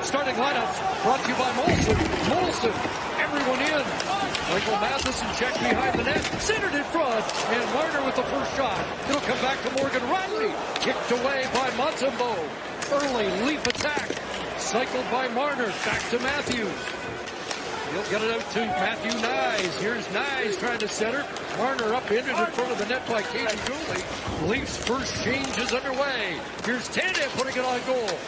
starting lineups brought to you by Molson. Molson, everyone in. Michael Matheson checked behind the net, centered in front, and Marner with the first shot. It'll come back to Morgan Riley, kicked away by Montembeault. Early leap attack, cycled by Marner, back to Matthews. He'll get it out to Matthew Nyes. Here's Nyes trying to center. Marner upended in front of the net by Katie Gooley. Leafs first change is underway. Here's Tanev putting it on goal.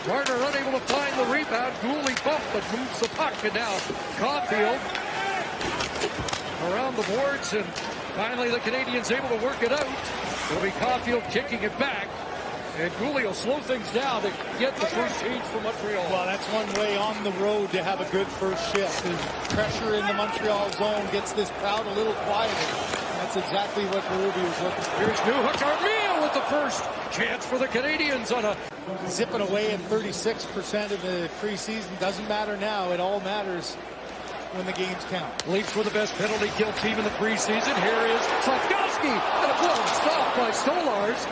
Marner unable to find the rebound. Gooley bumped but moves the puck, and now Caulfield around the boards, and finally the Canadiens able to work it out. It'll be Caulfield kicking it back. And Gooley will slow things down to get the first change for Montreal. Well, that's one way on the road to have a good first shift. Is pressure in the Montreal zone gets this crowd a little quieter. That's exactly what Berube was looking for. Here's Newhook Armia with the first chance for the Canadiens on a... Zipping away at 36% of the preseason. Doesn't matter now. It all matters when the games count. Leafs were the best penalty kill team in the preseason. Here is Slavkovsky, and a glove stopped by Stolars.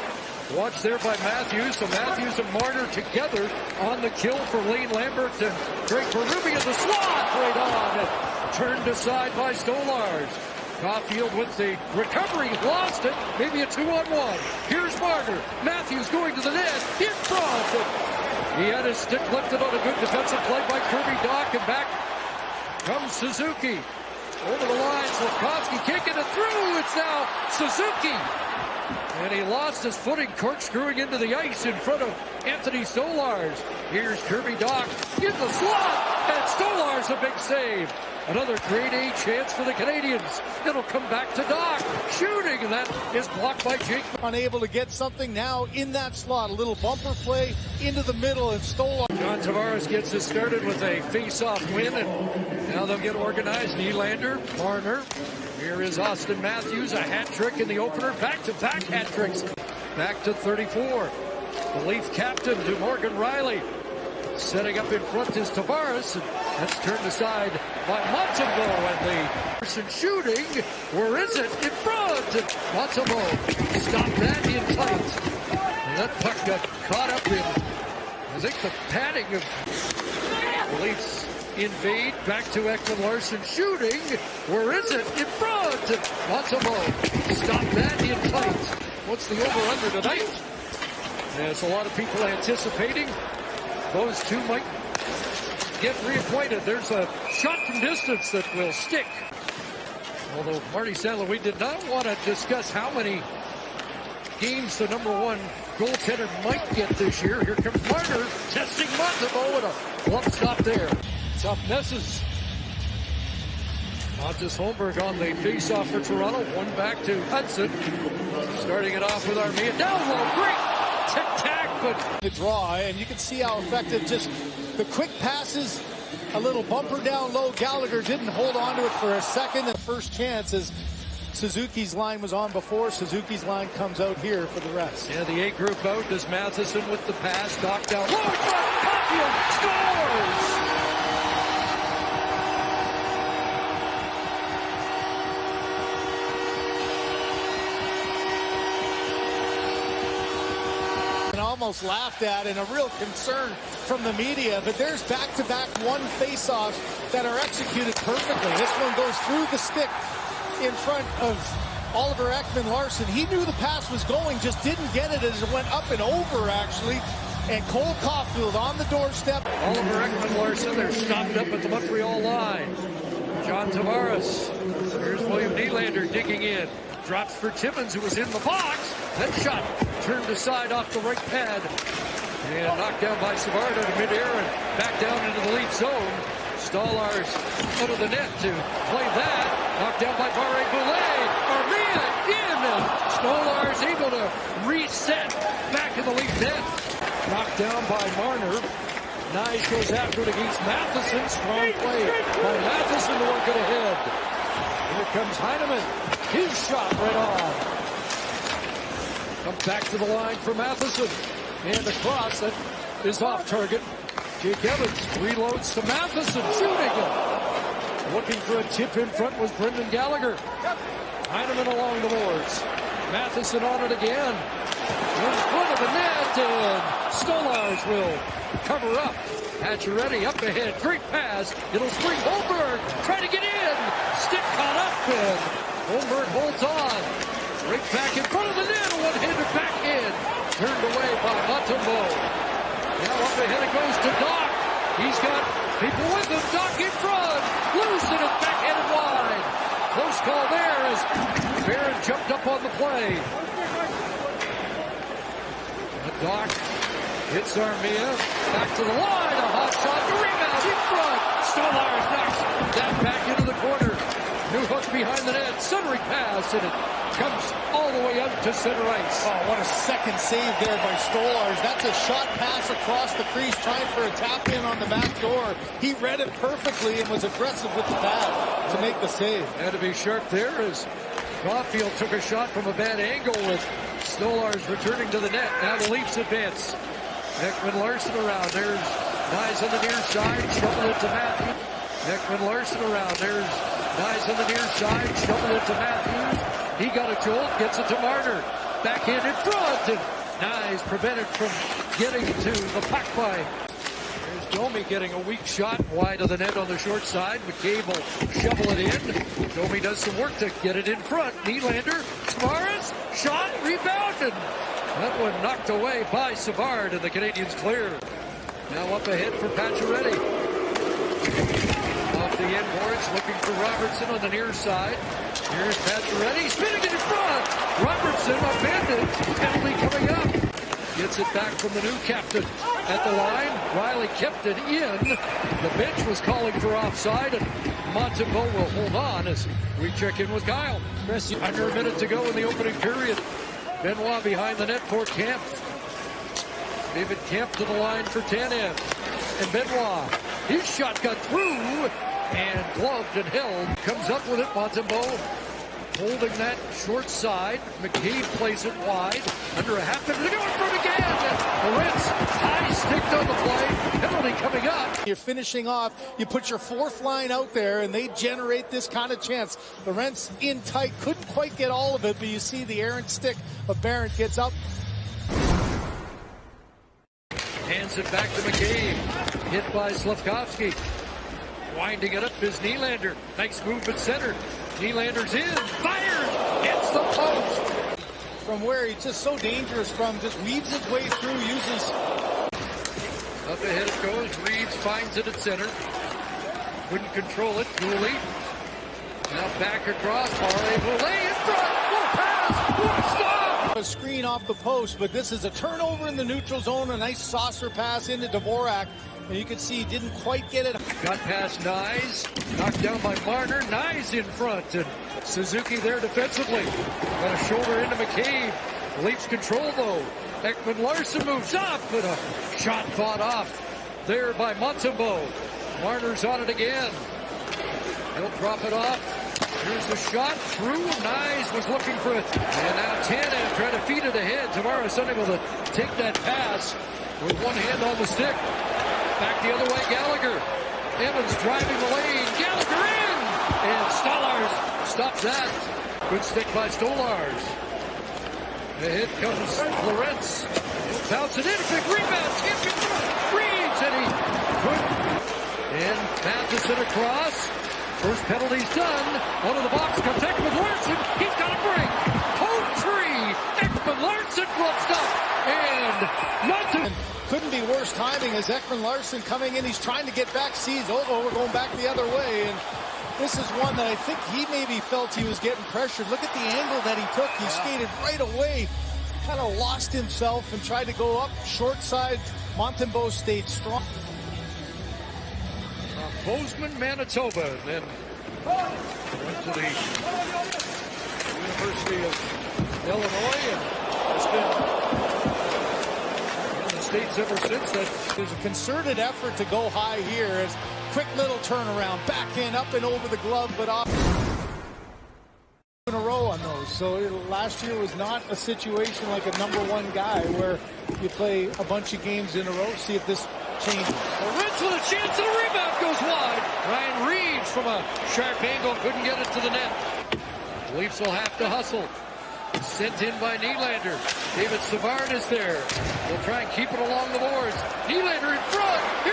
Watch there by Matthews. So Matthews and Marner together on the kill for Lane Lambert and Drake Berube in the slot right on. And turned aside by Stolars. Caulfield with the recovery, lost it. Maybe a 2-on-1. Here's Marner. Matthews going to the net in front. And he had his stick lifted on a good defensive play by Kirby Dach, and back comes Suzuki. Over the line, Slavkovsky kicking it through. It's now Suzuki. And he lost his footing, corkscrewing into the ice in front of Anthony Stolars. Here's Kirby Dach in the slot, and Stolars a big save. Another grade A chance for the Canadiens. It'll come back to Dach, shooting, and that is blocked by Jake. Unable to get something now in that slot. A little bumper play into the middle, and Stolars. John Tavares gets us started with a face-off win, and now they'll get organized. Nylander, Marner. Here is Austin Matthews, a hat trick in the opener. Back-to-back hat tricks. Back to 34. The Leaf captain to Morgan Riley. Setting up in front is Tavares, and that's turned aside by Montembeault, and the person shooting. Where is it? In front! And Montembeault stopped that in tight. And that puck got caught up in, I think, the padding of the Leafs. Invade, back to Ekman Larson shooting. Where is it? In front! And Montembeault stopped that in tight. What's the over-under tonight? There's a lot of people anticipating those two might get reacquainted. There's a shot from distance that will stick. Although Marty St. Louis did not want to discuss how many games the number one goaltender might get this year. Here comes Marner testing Montembeault with a glove stop there. Tough messes. Pontus Holmberg on the face-off for Toronto. One back to Hudson. Starting it off with Armia. Down low, great tic-tac, but the draw, and you can see how effective just the quick passes, a little bumper down low. Gallagher didn't hold on to it for a second. The first chance as Suzuki's line was on before. Suzuki's line comes out here for the rest. Yeah, the A group out. Does Matheson with the pass, knocked down low in front. Caulfield scores! Almost laughed at, and a real concern from the media, but there's back-to-back one face-offs that are executed perfectly. This one goes through the stick in front of Oliver Ekman-Larsson. He knew the pass was going, just didn't get it as it went up and over, actually. And Cole Caulfield on the doorstep. Oliver Ekman-Larsson, they're stopped up at the Montreal line. John Tavares. Here's William Nylander digging in. Drops for Timmins, who was in the box. That shot turned aside off the right pad. And knocked down by Savard in midair and back down into the Leaf zone. Stolars out of the net to play that. Knocked down by Barré-Boulet. Armia in. And Stolars able to reset back in the Leaf net. Knocked down by Marner. Nyes goes after it against Matheson. Strong play by Matheson to work it ahead. Here comes Heineman. His shot right on. Comes back to the line for Matheson. And a cross that is off target. Jake Evans reloads to Matheson, shooting it. Looking for a tip in front was Brendan Gallagher. Heineman along the boards. Matheson on it again. In front of the net, and Stolars will cover up. Pacioretty up ahead, great pass. It'll spring Holmberg, trying to get in. Stick caught up, and Holmberg holds on. Right back in front of the net, a one-handed backhand. Turned away by Montembeau. Now up ahead it goes to Doc. He's got people with him. Doc in front. Loose, and it's backhanded wide. Close call there as Barron jumped up on the play. Doc hits Armia. Back to the line. A hot shot. The rebound in front. Stolars knocks that back into the corner. New hook behind the net. Centering pass, and it comes all the way out to center ice. Oh, what a second save there by Stolars. That's a shot pass across the crease, trying for a tap in on the back door. He read it perfectly and was aggressive with the pad to make the save. Had to be sharp there as Caulfield took a shot from a bad angle with Stolars returning to the net. Now the Leafs advance. Ekman Larson around. There's Nyes on the near side. Shovel it to Matthews. Ekman Larson around. There's Nyes on the near side. Shovel it to Matthews. He got a jolt. Gets it to Marner. Backhand in front. And Nyes prevented from getting to the puck by. There's Domi getting a weak shot wide of the net on the short side. McCabe will shovel it in. Domi does some work to get it in front. Nylander. Tavares. Shot. Rebound. And that one knocked away by Savard, and the Canadiens clear. Now up ahead for Pacioretty. Off the end boards, looking for Robertson on the near side. Here's Pacioretty, spinning it in front. Robertson upended, penalty coming up. Gets it back from the new captain at the line. Riley kept it in. The bench was calling for offside, and Montembeau will hold on as we check in with Kyle. Under a minute to go in the opening period. Benoit behind the net for Kemp. David Kemp to the line for Tanev. And Benoit, his shot got through and gloved and held. Comes up with it, Montembeau holding that short side. McCabe plays it wide. Under a half minute to go in front again. The Reds high sticked on the play. Penalty coming up. You're finishing off. You put your fourth line out there, and they generate this kind of chance. The Reds in tight. Couldn't quite get all of it, but you see the errant stick of Barron gets up. Hands it back to McCabe. Hit by Slavkovsky. Winding it up is Nylander. Nice move at center. Nylander's in. Fires. Hits the post. From where he's just so dangerous from, just weaves his way through, uses. Up ahead it goes. Reeves finds it at center. Couldn't control it. Dooley. Now back across. Barre will lay in front. What pass. What stop. A screen off the post, but this is a turnover in the neutral zone. A nice saucer pass into Dvorak. And you can see he didn't quite get it. Got past Nyes. Knocked down by Marner. Nyes in front. And Suzuki there defensively. Got a shoulder into McCabe. Leafs control though. Ekman Larson moves up. And a shot fought off there by Montembeau. Marner's on it again. He'll drop it off. Here's the shot through. Nyes was looking for it. And now Tanev trying to feed it ahead. Tavares unable to take that pass with one hand on the stick. Back the other way, Gallagher. Evans driving the lane. Gallagher in! And Stolars stops that. Good stick by Stolars. Ahead comes Lorentz. Bounce it in. Big rebound. Champion Reeves. And he couldn't. And Matheson across. First penalty's done. Out of the box. Contact with Larson. He's got a break. Home three. Ekman Larson glove stop. And Montembeau. Couldn't be worse timing as Ekman Larson coming in. He's trying to get back. Sees, oh, we're going back the other way. And this is one that I think he maybe felt he was getting pressured. Look at the angle that he took. He skated right away. Kind of lost himself and tried to go up short side. Montembeau stayed strong. Bozeman, Manitoba, then went to the University of Illinois and has been in the States ever since. That there's a concerted effort to go high here as quick little turnaround, backhand up and over the glove, but off in a row on those. So last year was not a situation like a #1 guy where you play a bunch of games in a row. See if this changes. Reds with a chance and a rebound goes wide. Ryan Reeves from a sharp angle couldn't get it to the net. Leafs will have to hustle. sent in by Nylander. David Savard is there. He'll try and keep it along the boards. Nylander in front.